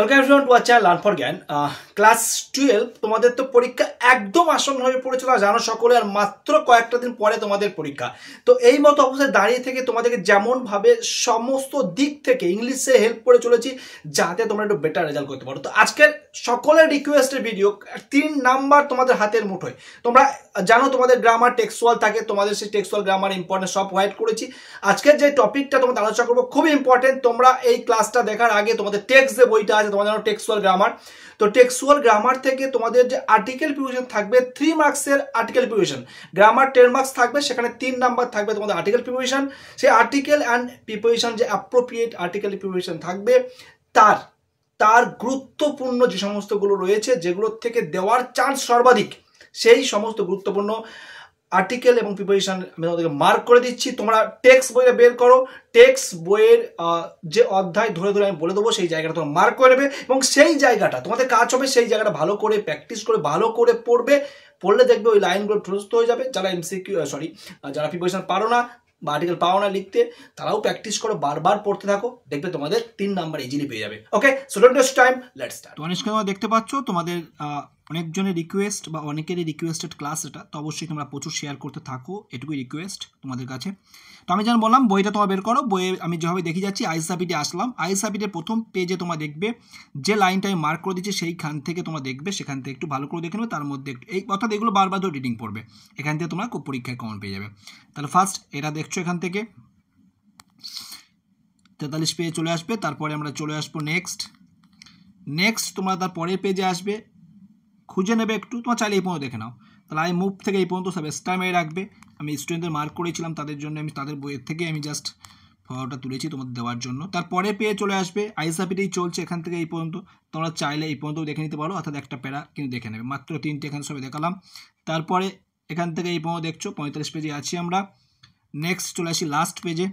Welcome everyone to our channel learn for জ্ঞান। Class 12 তোমাদের তো পরীক্ষা একদম আসন্ন হয়ে পড়েছিল, জানো সকলে, আর মাত্র কয়েকটা দিন পরে তোমাদের পরীক্ষা। তো এই মতো অবস্থায় দাঁড়িয়ে থেকে তোমাদেরকে যেমনভাবে সমস্ত দিক থেকে ইংলিশে হেল্প করে চলেছি যাতে তোমরা একটু বেটার রেজাল্ট করতে পারো। তো আজকের সকলের রিকোয়েস্টের ভিডিও 3 নাম্বার তোমাদের হাতের মুঠোয়। তোমরা জানো তোমাদের গ্রামার টেক্সচুয়াল থাকে, তোমাদের সেই টেক্সচুয়াল গ্রামার ইম্পর্টেন্ট সব হোয়াইট করেছি। আজকের যে টপিকটা তোমাদের আলোচনা করবো খুবই ইম্পর্টেন্ট। তোমরা এই ক্লাসটা দেখার আগে তোমাদের টেক্সট যে বইটা আছে তোমাদের জানো টেক্সচুয়াল গ্রামার, তো টেক্সচুয়াল গ্রামার থেকে তোমাদের যে আর্টিকেল প্রিপারেশন থাকবে 3 মার্কসের আর্টিকেল প্রিপারেশন, গ্রামার 10 মার্কস থাকবে, সেখানে 3 নাম্বার থাকবে তোমাদের আর্টিকেল প্রিপারেশন। সেই আর্টিকেল অ্যান্ড প্রিপারেশন যে অ্যাপ্রোপ্রিয়েট আর্টিকেল প্রিপারেশন থাকবে তার গুরুত্বপূর্ণ যে সমস্তগুলো রয়েছে যেগুলোর থেকে দেওয়ার চান্স সর্বাধিক, সেই সমস্ত গুরুত্বপূর্ণ আর্টিকেল এবং প্রিপারেশন আমি তোমাদেরকে মার্ক করে দিচ্ছি। তোমরা টেক্সট বইটা বের করো, টেক্সট বইয়ের যে অধ্যায় ধরে ধরে আমি বলে দেবো সেই জায়গাটা তোমরা মার্ক করে নেবে, এবং সেই জায়গাটা তোমাদের কাজ হবে সেই জায়গাটা ভালো করে প্র্যাকটিস করে ভালো করে পড়লে দেখবে ওই লাইনগুলো ঠুসত হয়ে যাবে। যারা প্রিপারেশন পারো না বা আর্টিকেল পাও না লিখতে, তারাও প্র্যাকটিস করো, বারবার পড়তে থাকো, দেখবে তোমাদের 3 নাম্বার ইজিলি পেয়ে যাবে। Okay, so don't waste time, let's start. তো তোমরা দেখতে পাচ্ছ তোমাদের অনেকজনের রিকোয়েস্ট বা অনেকেরই রিকোয়েস্টেড ক্লাস এটা, তো অবশ্যই তোমরা প্রচুর শেয়ার করতে থাকো, এটুকুই রিকোয়েস্ট তোমাদের কাছে। তো আমি যেমন বললাম বইটা তোমার বের করো, বইয়ে আমি যেভাবে দেখে যাচ্ছি আইএসআইপিতে আসলাম। আইএসআইপিতে প্রথম পেজে তোমরা দেখবে যে লাইনটা আমি মার্ক করে দিচ্ছি সেইখান থেকে তোমরা দেখবে, সেখান থেকে একটু ভালো করে দেখে নেবে, তার মধ্যে এই অর্থাৎ এগুলো বারবার ধরে রিডিং পড়বে, এখান থেকে তোমরা খুব পরীক্ষায় কমন পেয়ে যাবে। তাহলে ফার্স্ট এটা দেখছো, এখান থেকে 43 পেজে চলে আসবে, তারপরে আমরা চলে আসবো নেক্সট তোমরা তার পরের পেজে আসবে, খুঁজে নেবে একটু, তোমার চাইলে এই পর্যন্ত দেখে নাও। তাহলে আই মুভ থেকে এই পর্যন্ত সব এক্সট্রা মেরে রাখবে। আমি স্টুডেন্টদের মার্ক করেছিলাম, তাদের জন্য আমি তাদের বইয়ের থেকে আমি জাস্ট ফটোটা তুলেছি তোমাদের দেওয়ার জন্য। তারপরে পেয়ে চলে আসবে আইএসআইপিতেই চলছে, এখান থেকে এই পর্যন্ত তোমরা চাইলে এই পর্যন্ত দেখে নিতে পারো, অর্থাৎ একটা প্যারা কিন্তু দেখে নেবে, মাত্র 3টে এখানে সবাই দেখালাম। তারপরে এখান থেকে এই পর্যন্ত দেখছো 45 পেজে আছি আমরা। নেক্সট চলে আসি লাস্ট পেজে,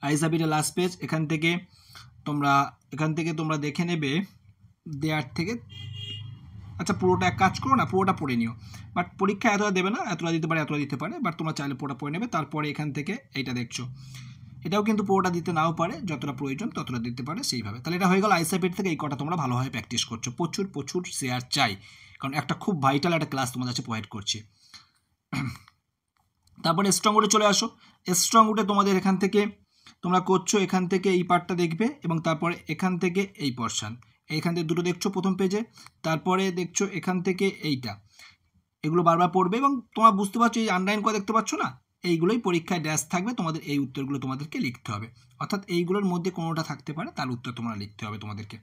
আইএসআইপিতে লাস্ট পেজ, এখান থেকে তোমরা দেখে নেবে দেয়ার থেকে। আচ্ছা, পুরোটা এক কাজ করো না, পুরোটা পড়ে নিও, বাট পরীক্ষা এতটা দেবে না, এতটা দিতে পারে, বাট তোমরা চাইলে পুরোটা পড়ে নেবে। তারপরে এখান থেকে এইটা দেখছো, এটাও কিন্তু পুরোটা দিতে নাও পারে, যতটা প্রয়োজন ততটা দিতে পারে সেইভাবে। তাহলে এটা হয়ে গেল আইএসআইপির থেকে এই কটা তোমরা ভালোভাবে প্র্যাকটিস করছো। প্রচুর শেয়ার চাই, কারণ একটা খুব ভাইটাল একটা ক্লাস তোমাদের কাছে প্রোভাইড করছি। তারপরে স্ট্রং রুটে চলে আসো। স্ট্রং রুটে তোমাদের এখান থেকে তোমরা করছো, এখান থেকে এই পার্টটা দেখবে, এবং তারপরে এখান থেকে এই পোরশন, এইখান থেকে দুটো দেখছো প্রথম পেজে, তারপরে দেখছো এখান থেকে এইটা, এগুলো বারবার পড়বে, এবং তোমরা বুঝতে পারছো এই আন্ডারলাইন করে দেখতে পাচ্ছ না, এইগুলোই পরীক্ষায় ড্যাশ থাকবে, তোমাদের এই উত্তরগুলো তোমাদেরকে লিখতে হবে, অর্থাৎ এইগুলোর মধ্যে কোনোটা থাকতে পারে, তার উত্তর তোমরা লিখতে হবে তোমাদেরকে।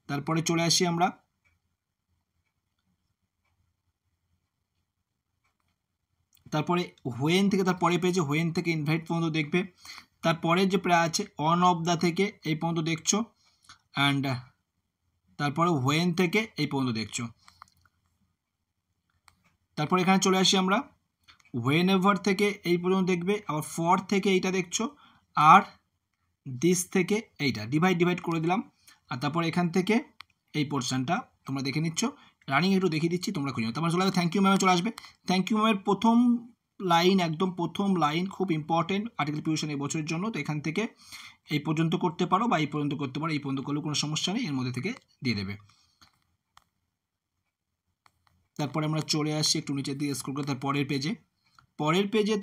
তারপরে চলে আসি আমরা তারপরে হোয়েন থেকে, তারপরে পেজে হোয়েন থেকে ইনভাইট পর্যন্ত দেখবে, তারপরে যে প্রায় আছে অন অফ দ্য থেকে এই পর্যন্ত দেখছো, অ্যান্ড তারপরে হোয়েন থেকে এই পর্যন্ত দেখছো। তারপরে এখানে চলে আসি আমরা হোয়েন এভার থেকে এই পর্যন্ত দেখবে, আবার ফর থেকে এইটা দেখছো, আর দিস থেকে এইটা ডিভাইড করে দিলাম। আর তারপর এখান থেকে এই পোর্শনটা তোমরা দেখে নিচ্ছ, রানিং একটু দেখিয়ে দিচ্ছি, তোমরা খুঁজে নাও। তারপরে চলে আসবে থ্যাংক ইউ ম্যামে চলে আসবে। থ্যাংক ইউ ম্যামের প্রথম লাইন, একদম প্রথম লাইন খুব ইম্পর্টেন্ট আর্টিকেল প্রিপারেশন এই বছরের জন্য। তো এখান থেকে এই পর্যন্ত করতে পারো বা এই পর্যন্ত করতে পারো, এই পর্যন্ত করলেও কোনো সমস্যা নেই, এর মধ্যে থেকে দিয়ে দেবে। তারপরে আমরা চলে আসি একটু নিচের দিকে স্ক্রল করে, তার পরের পেজে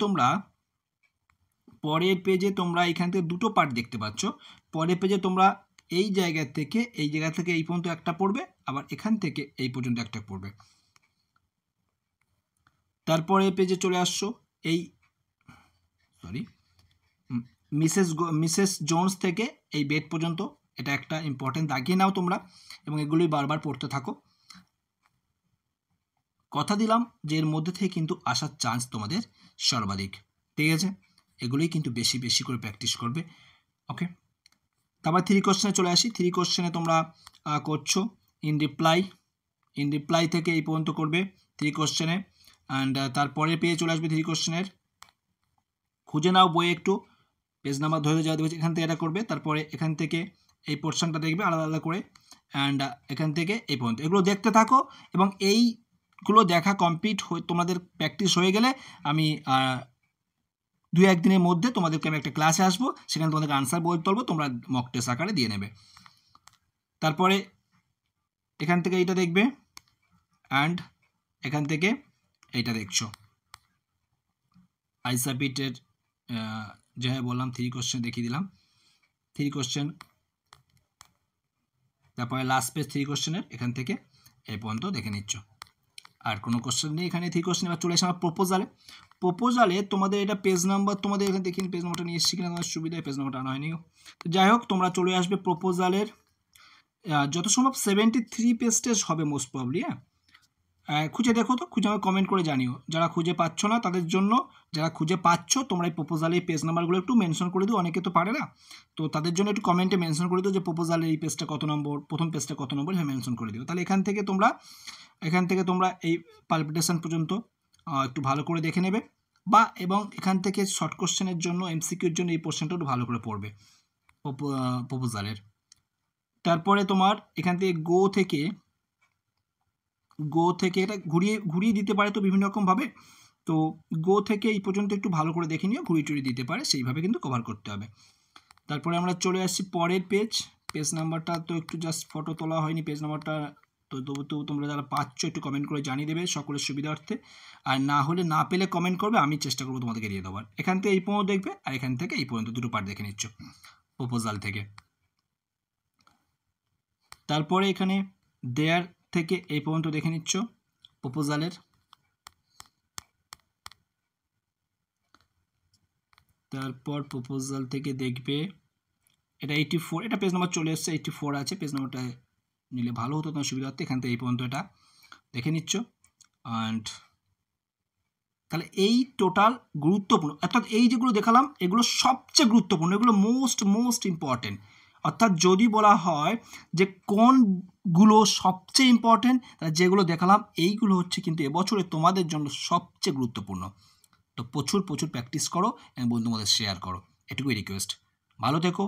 তোমরা এখান থেকে দুটো পার্ট দেখতে পাচ্ছ। পরের পেজে তোমরা এই জায়গা থেকে এই পর্যন্ত একটা পড়বে, আবার এখান থেকে এই পর্যন্ত একটা পড়বে। তারপরে পেজে চলে আসছো, এই মিসেস জোন্স থেকে এই বেড পর্যন্ত, এটা একটা ইম্পর্টেন্ট দাগিয়ে নাও তোমরা, এবং এগুলোই বারবার পড়তে থাকো। কথা দিলাম যে এর মধ্যে থেকে কিন্তু আসার চান্স তোমাদের সর্বাধিক, ঠিক আছে? এগুলোই কিন্তু বেশি করে প্র্যাকটিস করবে। ওকে, তারপর 3 কোশ্চেনে চলে আসি। 3 কোশ্চেনে তোমরা করছো ইন রিপ্লাই থেকে এই পর্যন্ত করবে 3 কোশ্চেনে, অ্যান্ড তারপরে পেয়ে চলে আসবে 3 কোশ্চেনের, খুঁজে নাও বইয়ে একটু, পেজ নাম্বার ধরে যাওয়া দেবে, এখান থেকে এটা করবে, তারপরে এখান থেকে এই পোর্শনটা দেখবে আলাদা করে, অ্যান্ড এখান থেকে এই পর্যন্ত এগুলো দেখতে থাকো, এবং এইগুলো দেখা কমপ্লিট তোমাদের প্র্যাকটিস হয়ে গেলে আমি 2-1 দিনের মধ্যে তোমাদেরকে আমি একটা ক্লাসে আসবো, সেখানে তোমাদেরকে আনসার বলতে বলবো, তোমরা মক টেস্ট আকারে দিয়ে নেবে। তারপরে এখান থেকে এইটা দেখবে অ্যান্ড এখান থেকে এইটা দেখছো আইসাপিটের যা বললাম 3 কোশ্চেন দেখিয়ে দিলাম, 3 কোশ্চেন, তারপরে লাস্ট পেজ 3 কোশ্চেনের এখান থেকে এই পর্যন্ত দেখে নিচ্ছ। আর কোনো কোশ্চেন নেই এখানে 3 কোশ্চেন। এবার চলে এসে আমার প্রপোজালে তোমাদের এটা পেজ নাম্বার, তোমাদের এখানে দেখি পেজ নাম্বারটা নিয়ে এসেছি কিনা তোমার সুবিধায়, পেজ নাম্বারটা আনা হয়নি। তো যাই হোক তোমরা চলে আসবে প্রপোজালের যত সম্ভব 73 পেজ টেস্ট হবে মোস্ট প্রবলি। খুঁজে দেখো, তো খুঁজে আমাকে কমেন্ট করে জানিও। যারা খুঁজে পাচ্ছ না তাদের জন্য, যারা খুঁজে পাচ্ছ তোমরা এই প্রপোজালের পেজ নাম্বারগুলো একটু মেনশন করে দিও, অনেকে তো পারে না, তো তাদের জন্য একটু কমেন্টে মেনশন করে দিও যে প্রপোজালের এই পেজটা কত নম্বর, প্রথম পেজটা কত নম্বর, হ্যাঁ মেনশন করে দিও। তাহলে এখান থেকে তোমরা এই পালপিটেশন পর্যন্ত একটু ভালো করে দেখে নেবে, বা এবং এখান থেকে শর্ট কোশ্চেনের জন্য এমসিকিউর জন্য এই পোর্শনটা একটু ভালো করে পড়বে প্রপোজালের। তারপরে তোমার এখান থেকে গো থেকে এটা ঘুরিয়ে দিতে পারে তো বিভিন্ন রকমভাবে, তো গো থেকে এই পর্যন্ত একটু ভালো করে দেখে নিও, ঘুরিয়ে দিতে পারে, সেইভাবে কিন্তু কভার করতে হবে। তারপরে আমরা চলে আসছি পরের পেজ নাম্বারটা তো একটু জাস্ট ফটো তোলা হয়নি পেজ নাম্বারটা, তো তবু তোমরা যারা পাচ্ছ একটু কমেন্ট করে জানিয়ে দেবে সকলের সুবিধার্থে, আর না হলে না পেলে কমেন্ট করবে, আমি চেষ্টা করবো তোমাদেরকে দিয়ে দেওয়ার। এখান থেকে এই পর্যন্ত দেখবে আর এখান থেকে এই পর্যন্ত দুটো পার্ট দেখে নিচ্ছ প্রপোজাল থেকে। তারপরে এখানে দেয়ার থেকে এই পর্যন্ত দেখে নিচ্ছ প্রপোজালের। তারপর প্রপোজাল থেকে দেখবে এটা 84, এটা পেজ নাম্বার চলে এসছে, 84 আছে, পেজ নাম্বারটা নিলে ভালো হতো তোমার সুবিধা হতো। এখান থেকে এই পর্যন্ত এটা দেখে নিচ্ছ। অ্যান্ড তাহলে এই টোটাল গুরুত্বপূর্ণ, অর্থাৎ এই যেগুলো দেখালাম এগুলো সবচেয়ে গুরুত্বপূর্ণ, এগুলো মোস্ট ইম্পর্টেন্ট। অর্থাৎ যদি বলা হয় যে কোনগুলো সবচেয়ে ইম্পর্টেন্ট, তাহলে যেগুলো দেখালাম এইগুলো হচ্ছে কিন্তু এবছরে তোমাদের জন্য সবচেয়ে গুরুত্বপূর্ণ। তো প্রচুর প্র্যাকটিস করো এবং বন্ধুদের শেয়ার করো, এটুকুই রিকোয়েস্ট। ভালো থেকো,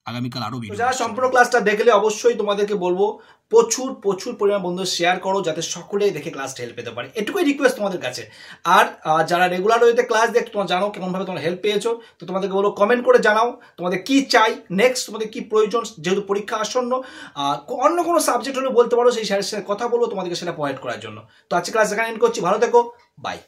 আগামীকাল আরও ভিডিও। যারা সম্পূর্ণ ক্লাসটা দেখলে অবশ্যই তোমাদেরকে বলবো প্রচুর পরিমাণ বন্ধু শেয়ার করো, যাতে সকলেই দেখে ক্লাসটা হেল্প পেতে পারে, এটুকুই রিকোয়েস্ট তোমাদের কাছে। আর যারা রেগুলার ওয়েতে ক্লাস দেখ, তোমরা জানো কেমনভাবে তোমরা হেল্প পেয়েছো, তো তোমাদেরকে বলো কমেন্ট করে জানাও তোমাদের কি চাই নেক্সট, তোমাদের কি প্রয়োজন, যেহেতু পরীক্ষা আসন্ন, অন্য কোনো সাবজেক্ট হলে বলতে পারো, সেই স্যারের সাথে কথা বলবো তোমাদেরকে সেটা প্রোভাইড করার জন্য। তো আজকে ক্লাস এখানে এন্ড করছি, ভালো থেকো, বাই।